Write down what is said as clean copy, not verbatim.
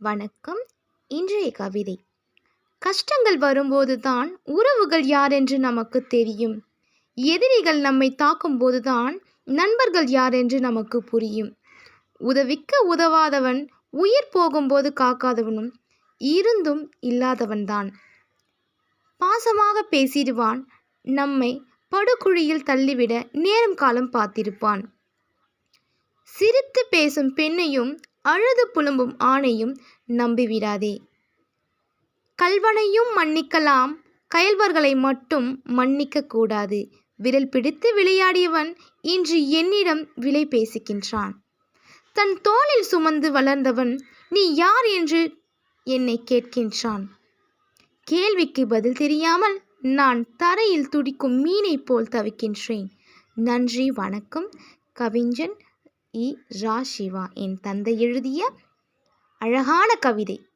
வணக்கம். இன்றைய கவிதை. கஷ்டங்கள் வரும்போது தான் உறவுகள் யார் என்று நமக்கு தெரியும். எதிரிகள் நம்மை தாக்கும் போதுதான் நண்பர்கள் யார் என்று நமக்கு புரியும். உதவிக்கு உதவாதவன், உயிர் போகும்போது காக்காதவனும் இருந்தும் இல்லாதவன்தான். பாசமாக பேசிடுவான், நம்மை படுகுழியில் தள்ளிவிட நேரம் காலம் பார்த்திருப்பான். சிரித்து பேசும் பெண்ணையும் அழுது புலம்பும் ஆணையும் நம்பிவிடாதே. கள்வனையும் மன்னிக்கலாம், கயல்வர்களை மட்டும் மன்னிக்க கூடாது. விரல் பிடித்து விளையாடியவன் இன்று என்னிடம் விலை பேசுகின்றான். தன் தோளில் சுமந்து வளர்ந்தவன் நீ யார் என்று என்னை கேட்கின்றான். கேள்விக்கு பதில் தெரியாமல் நான் தரையில் துடிக்கும் மீனை போல் தவிக்கின்றேன். நன்றி, வணக்கம். கவிஞன் இ. ரா. சிவா. என் தந்தை எழுதிய அழகான கவிதை.